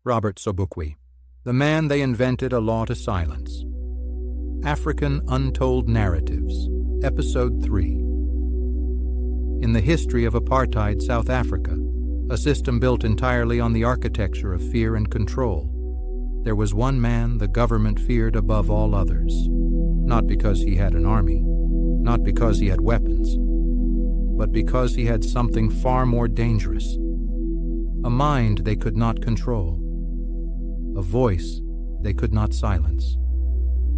Robert Sobukwe, the man they invented a law to silence. African Untold Narratives, Episode 3. In the history of apartheid South Africa, a system built entirely on the architecture of fear and control, there was one man the government feared above all others, not because he had an army, not because he had weapons, but because he had something far more dangerous, a mind they could not control, a voice they could not silence,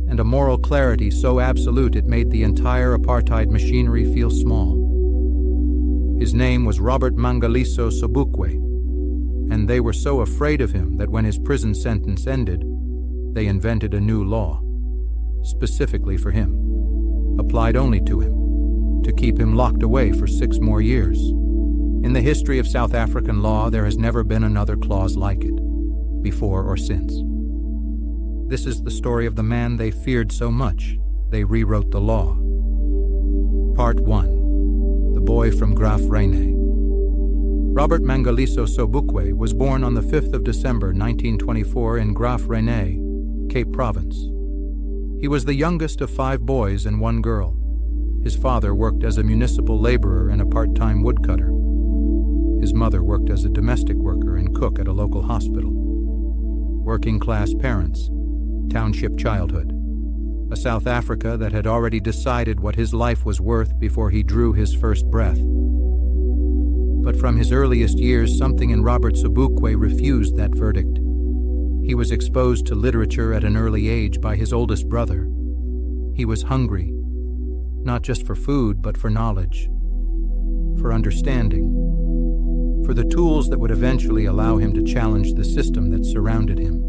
and a moral clarity so absolute it made the entire apartheid machinery feel small. His name was Robert Mangaliso Sobukwe, and they were so afraid of him that when his prison sentence ended, they invented a new law, specifically for him, applied only to him, to keep him locked away for 6 more years. In the history of South African law, there has never been another clause like it, before or since. This is the story of the man they feared so much, they rewrote the law. Part 1. The Boy from Graf Rene. Robert Mangaliso Sobukwe was born on the 5th of December 1924 in Graf Rene, Cape Province. He was the youngest of 5 boys and 1 girl. His father worked as a municipal laborer and a part-time woodcutter. His mother worked as a domestic worker and cook at a local hospital. Working-class parents, township childhood, a South Africa that had already decided what his life was worth before he drew his first breath. But from his earliest years, something in Robert Sobukwe refused that verdict. He was exposed to literature at an early age by his oldest brother. He was hungry, not just for food, but for knowledge, for understanding, for the tools that would eventually allow him to challenge the system that surrounded him.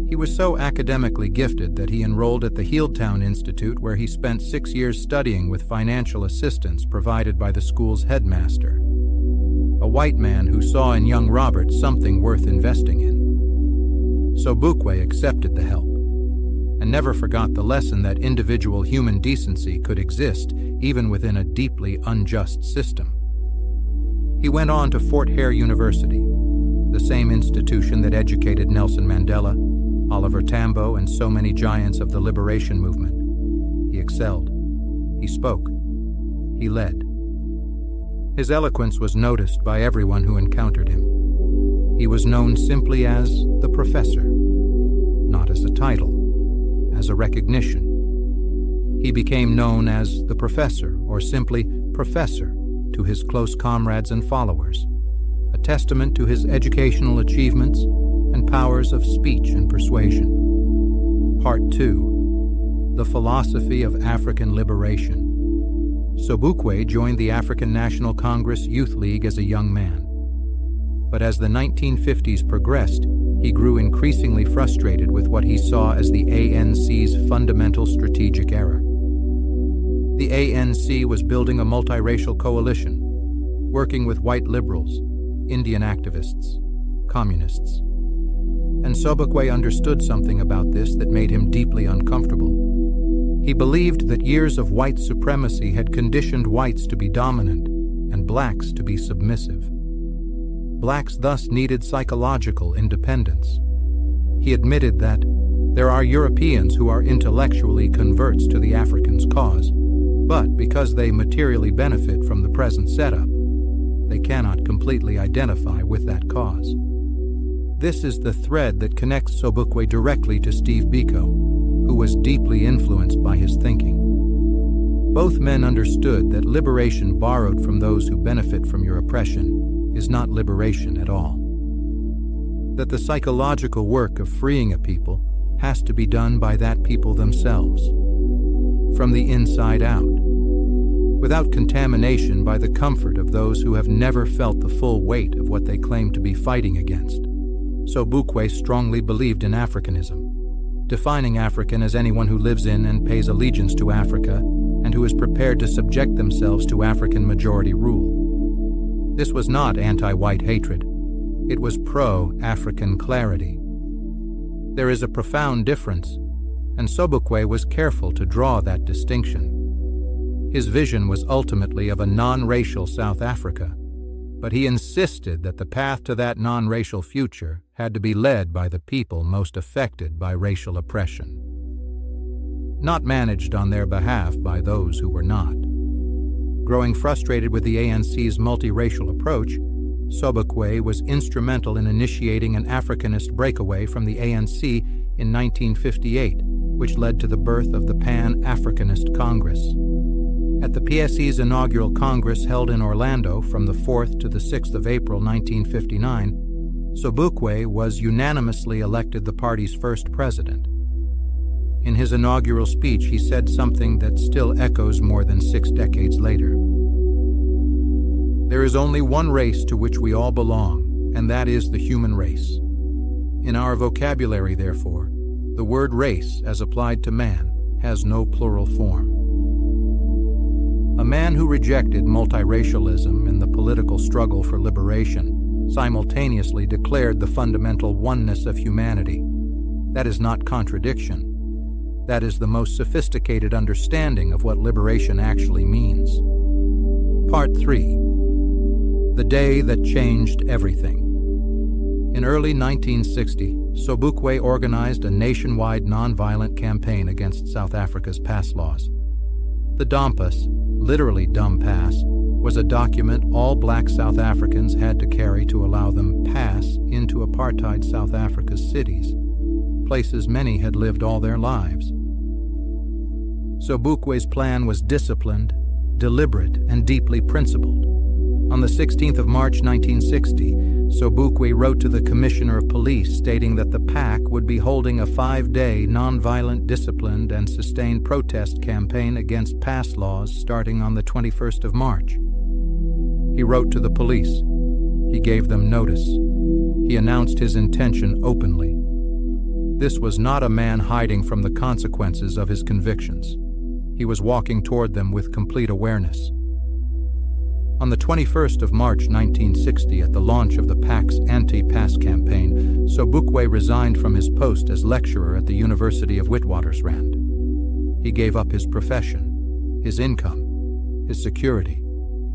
He was so academically gifted that he enrolled at the Healdtown Institute, where he spent 6 years studying with financial assistance provided by the school's headmaster, a white man who saw in young Robert something worth investing in. Sobukwe accepted the help and never forgot the lesson that individual human decency could exist even within a deeply unjust system. He went on to Fort Hare University, the same institution that educated Nelson Mandela, Oliver Tambo, and so many giants of the liberation movement. He excelled. He spoke. He led. His eloquence was noticed by everyone who encountered him. He was known simply as the professor, not as a title, as a recognition. He became known as the professor, or simply professor, to his close comrades and followers, a testament to his educational achievements and powers of speech and persuasion. Part 2. The Philosophy of African Liberation. Sobukwe joined the African National Congress Youth League as a young man. But as the 1950s progressed, he grew increasingly frustrated with what he saw as the ANC's fundamental strategic error. The ANC was building a multiracial coalition, working with white liberals, Indian activists, communists. And Sobukwe understood something about this that made him deeply uncomfortable. He believed that years of white supremacy had conditioned whites to be dominant and blacks to be submissive. Blacks thus needed psychological independence. He admitted that there are Europeans who are intellectually converts to the Africans' cause, but because they materially benefit from the present setup, they cannot completely identify with that cause. This is the thread that connects Sobukwe directly to Steve Biko, who was deeply influenced by his thinking. Both men understood that liberation borrowed from those who benefit from your oppression is not liberation at all. That the psychological work of freeing a people has to be done by that people themselves, from the inside out, without contamination by the comfort of those who have never felt the full weight of what they claim to be fighting against. Sobukwe strongly believed in Africanism, defining African as anyone who lives in and pays allegiance to Africa and who is prepared to subject themselves to African majority rule. This was not anti-white hatred. It was pro-African clarity. There is a profound difference, and Sobukwe was careful to draw that distinction. His vision was ultimately of a non-racial South Africa, but he insisted that the path to that non-racial future had to be led by the people most affected by racial oppression, not managed on their behalf by those who were not. Growing frustrated with the ANC's multiracial approach, Sobukwe was instrumental in initiating an Africanist breakaway from the ANC in 1958, which led to the birth of the Pan-Africanist Congress. At the PSC's inaugural Congress held in Orlando from the 4th to the 6th of April 1959, Sobukwe was unanimously elected the party's first president. In his inaugural speech, he said something that still echoes more than 6 decades later. "There is only one race to which we all belong, and that is the human race. In our vocabulary, therefore, the word race, as applied to man, has no plural form." A man who rejected multiracialism in the political struggle for liberation simultaneously declared the fundamental oneness of humanity. That is not contradiction. That is the most sophisticated understanding of what liberation actually means. Part 3. The Day That Changed Everything. In early 1960, Sobukwe organized a nationwide nonviolent campaign against South Africa's pass laws. The Dompas, literally dumb pass, was a document all black South Africans had to carry to allow them pass into apartheid South Africa's cities, places many had lived all their lives. Sobukwe's plan was disciplined, deliberate, and deeply principled. On the 16th of March 1960, Sobukwe wrote to the Commissioner of Police stating that the PAC would be holding a 5-day nonviolent, disciplined, and sustained protest campaign against pass laws starting on the 21st of March. He wrote to the police. He gave them notice. He announced his intention openly. This was not a man hiding from the consequences of his convictions. He was walking toward them with complete awareness. On the 21st of March 1960, at the launch of the PAC's anti-pass campaign, Sobukwe resigned from his post as lecturer at the University of Witwatersrand. He gave up his profession, his income, his security,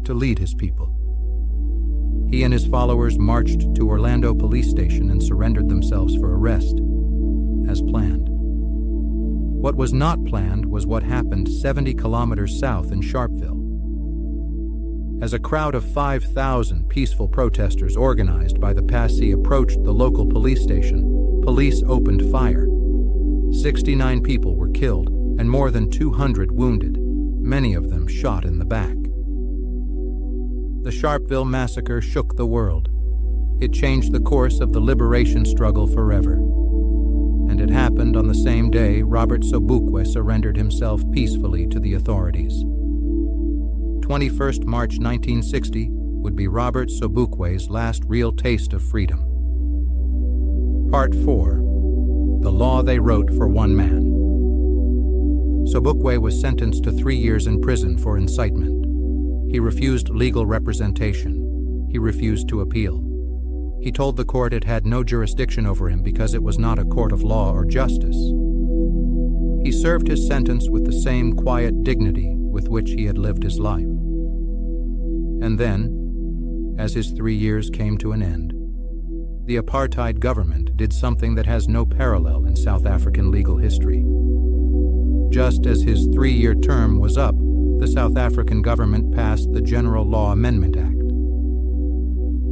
to lead his people. He and his followers marched to Orlando Police Station and surrendered themselves for arrest, as planned. What was not planned was what happened 70 kilometers south in Sharpeville. As a crowd of 5,000 peaceful protesters organized by the PASC approached the local police station, police opened fire. 69 people were killed and more than 200 wounded, many of them shot in the back. The Sharpeville massacre shook the world. It changed the course of the liberation struggle forever. And it happened on the same day Robert Sobukwe surrendered himself peacefully to the authorities. 21st March 1960 would be Robert Sobukwe's last real taste of freedom. Part 4. The Law They Wrote for One Man. Sobukwe was sentenced to 3 years in prison for incitement. He refused legal representation. He refused to appeal. He told the court it had no jurisdiction over him because it was not a court of law or justice. He served his sentence with the same quiet dignity with which he had lived his life. And then, as his 3 years came to an end, the apartheid government did something that has no parallel in South African legal history. Just as his 3-year term was up, the South African government passed the General Law Amendment Act.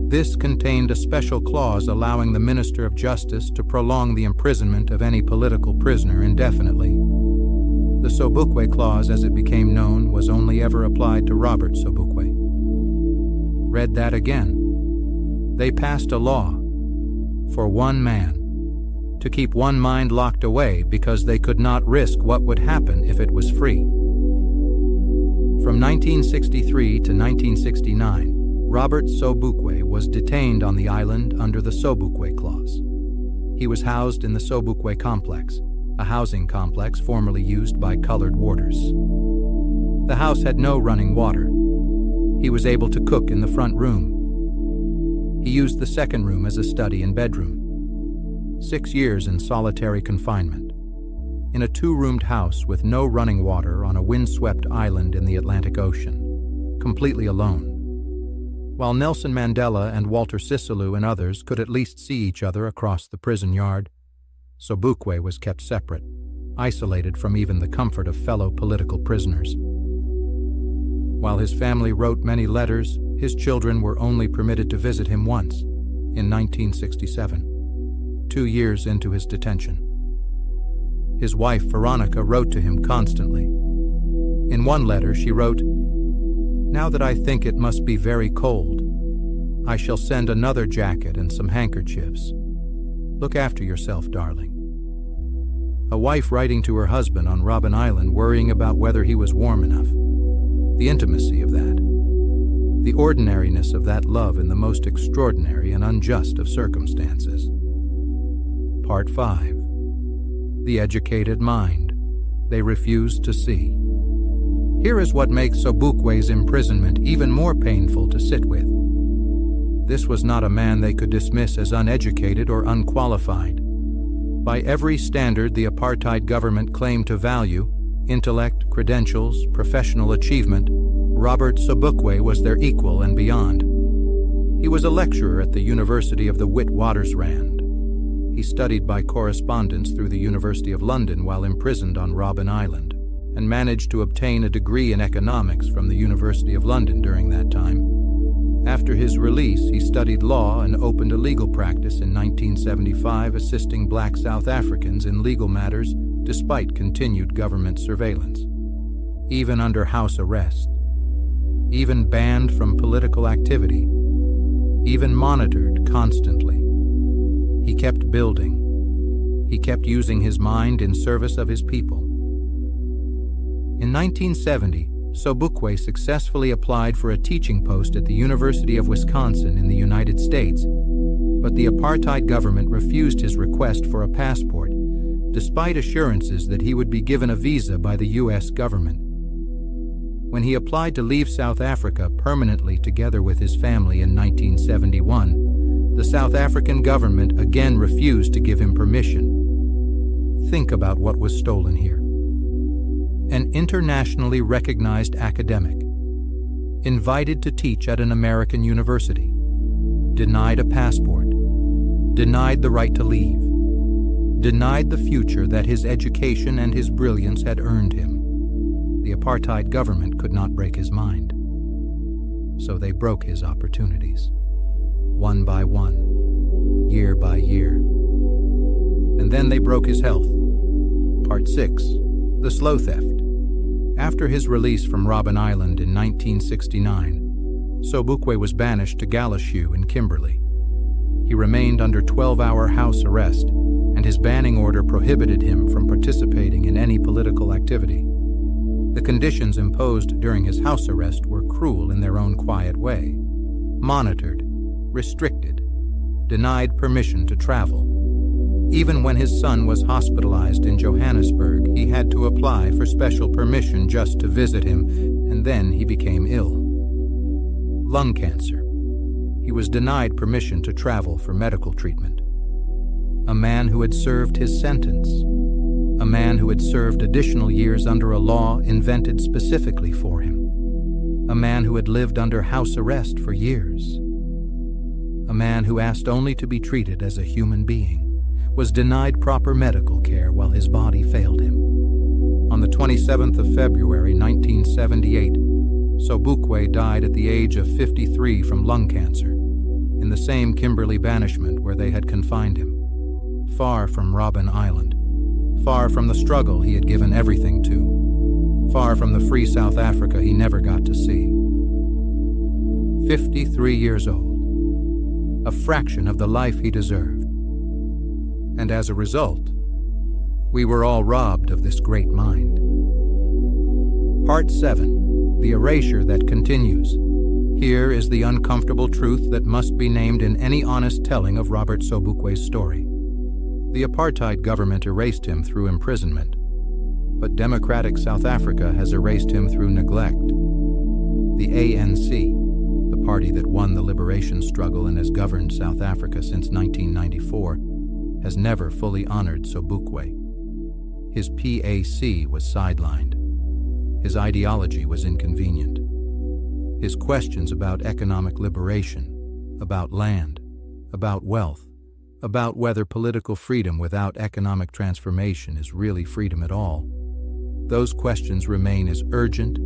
This contained a special clause allowing the Minister of Justice to prolong the imprisonment of any political prisoner indefinitely. The Sobukwe Clause, as it became known, was only ever applied to Robert Sobukwe. Read that again. They passed a law for one man, to keep one mind locked away because they could not risk what would happen if it was free. From 1963 to 1969, Robert Sobukwe was detained on the island under the Sobukwe Clause. He was housed in the Sobukwe Complex, a housing complex formerly used by colored warders. The house had no running water. He was able to cook in the front room. He used the second room as a study and bedroom. 6 years in solitary confinement, in a 2-roomed house with no running water on a windswept island in the Atlantic Ocean, completely alone. While Nelson Mandela and Walter Sisulu and others could at least see each other across the prison yard, Sobukwe was kept separate, isolated from even the comfort of fellow political prisoners. While his family wrote many letters, his children were only permitted to visit him once, in 1967, 2 years into his detention. His wife, Veronica, wrote to him constantly. In one letter, she wrote, "Now that I think it must be very cold, I shall send another jacket and some handkerchiefs. Look after yourself, darling." A wife writing to her husband on Robben Island, worrying about whether he was warm enough. The intimacy of that. The ordinariness of that love in the most extraordinary and unjust of circumstances. Part 5. The educated mind. They refuse to see. Here is what makes Sobukwe's imprisonment even more painful to sit with. This was not a man they could dismiss as uneducated or unqualified. By every standard the apartheid government claimed to value, intellect, credentials, professional achievement, Robert Sobukwe was their equal and beyond. He was a lecturer at the University of the Witwatersrand. He studied by correspondence through the University of London while imprisoned on Robben Island, and managed to obtain a degree in economics from the University of London during that time. After his release, he studied law and opened a legal practice in 1975, assisting black South Africans in legal matters despite continued government surveillance. Even under house arrest, even banned from political activity, even monitored constantly, he kept building. He kept using his mind in service of his people. In 1970, Sobukwe successfully applied for a teaching post at the University of Wisconsin in the United States, but the apartheid government refused his request for a passport, despite assurances that he would be given a visa by the U.S. government. When he applied to leave South Africa permanently together with his family in 1971, the South African government again refused to give him permission. Think about what was stolen here. An internationally recognized academic, invited to teach at an American university, denied a passport, denied the right to leave, denied the future that his education and his brilliance had earned him. The apartheid government could not break his mind, so they broke his opportunities, one by one, year by year. And then they broke his health. Part 6. The slow theft. After his release from Robben Island in 1969, Sobukwe was banished to Galashiu in Kimberley. He remained under 12-hour house arrest, and his banning order prohibited him from participating in any political activity. The conditions imposed during his house arrest were cruel in their own quiet way. Monitored, restricted, denied permission to travel. Even when his son was hospitalized in Johannesburg, he had to apply for special permission just to visit him, and then he became ill. Lung cancer. He was denied permission to travel for medical treatment. A man who had served his sentence. A man who had served additional years under a law invented specifically for him. A man who had lived under house arrest for years. A man who asked only to be treated as a human being, was denied proper medical care while his body failed him. On the 27th of February 1978, Sobukwe died at the age of 53 from lung cancer, in the same Kimberley banishment where they had confined him, far from Robben Island, far from the struggle he had given everything to, far from the free South Africa he never got to see. 53 years old, a fraction of the life he deserved. And as a result, we were all robbed of this great mind. Part 7. The erasure that continues. Here is the uncomfortable truth that must be named in any honest telling of Robert Sobukwe's story. The apartheid government erased him through imprisonment, but democratic South Africa has erased him through neglect. The ANC, the party that won the liberation struggle and has governed South Africa since 1994, has never fully honored Sobukwe. His PAC was sidelined. His ideology was inconvenient. His questions about economic liberation, about land, about wealth, about whether political freedom without economic transformation is really freedom at all, those questions remain as urgent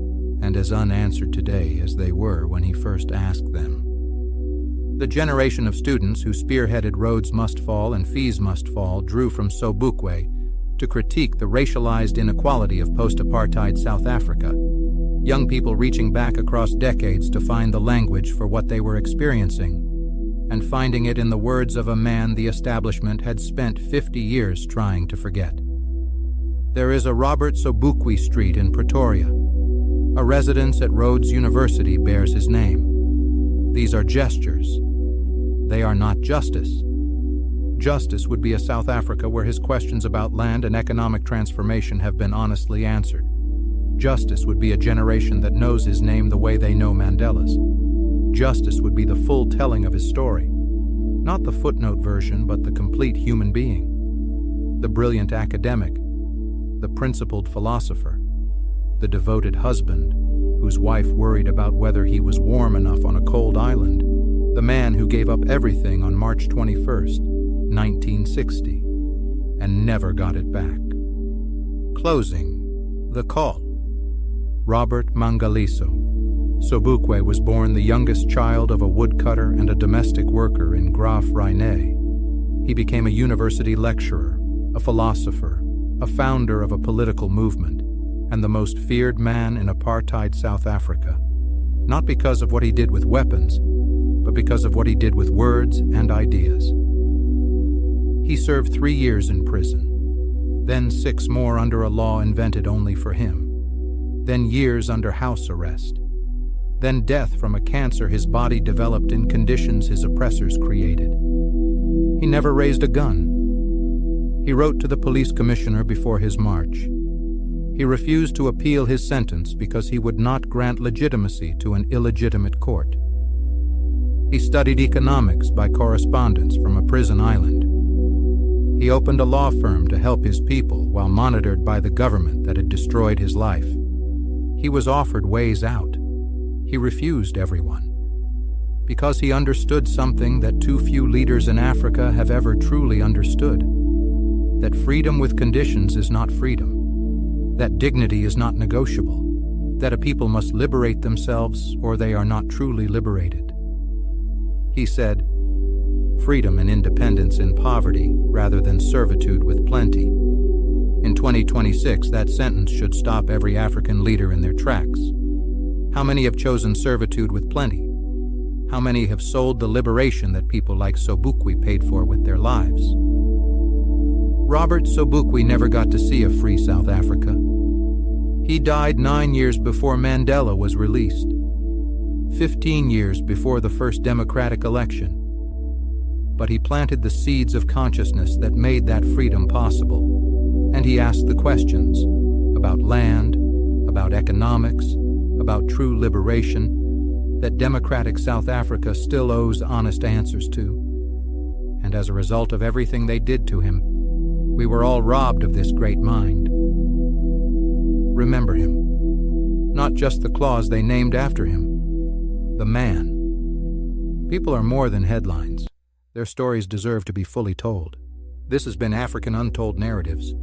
and as unanswered today as they were when he first asked them. The generation of students who spearheaded Roads Must Fall and Fees Must Fall drew from Sobukwe to critique the racialized inequality of post-apartheid South Africa, young people reaching back across decades to find the language for what they were experiencing, and finding it in the words of a man the establishment had spent 50 years trying to forget. There is a Robert Sobukwe Street in Pretoria. A residence at Rhodes University bears his name. These are gestures. They are not justice. Justice would be a South Africa where his questions about land and economic transformation have been honestly answered. Justice would be a generation that knows his name the way they know Mandela's. Justice would be the full telling of his story. Not the footnote version, but the complete human being. The brilliant academic, the principled philosopher, the devoted husband whose wife worried about whether he was warm enough on a cold island, the man who gave up everything on March 21st, 1960, and never got it back. Closing, the call. Robert Mangaliso Sobukwe was born the youngest child of a woodcutter and a domestic worker in Graaf Reinet. He became a university lecturer, a philosopher, a founder of a political movement, and the most feared man in apartheid South Africa, not because of what he did with weapons, but because of what he did with words and ideas. He served 3 years in prison, then 6 more under a law invented only for him, then years under house arrest, then death from a cancer his body developed in conditions his oppressors created. He never raised a gun. He wrote to the police commissioner before his march. He refused to appeal his sentence because he would not grant legitimacy to an illegitimate court. He studied economics by correspondence from a prison island. He opened a law firm to help his people while monitored by the government that had destroyed his life. He was offered ways out. He refused everyone, because he understood something that too few leaders in Africa have ever truly understood, that freedom with conditions is not freedom, that dignity is not negotiable, that a people must liberate themselves or they are not truly liberated. He said, freedom and independence in poverty rather than servitude with plenty. In 2026, that sentence should stop every African leader in their tracks. How many have chosen servitude with plenty? How many have sold the liberation that people like Sobukwe paid for with their lives? Robert Sobukwe never got to see a free South Africa. He died 9 years before Mandela was released, 15 years before the first democratic election. But he planted the seeds of consciousness that made that freedom possible, and he asked the questions about land, about economics, about true liberation, that democratic South Africa still owes honest answers to. And as a result of everything they did to him, we were all robbed of this great mind. Remember him, not just the clause they named after him, the man. People are more than headlines. Their stories deserve to be fully told. This has been African Untold Narratives.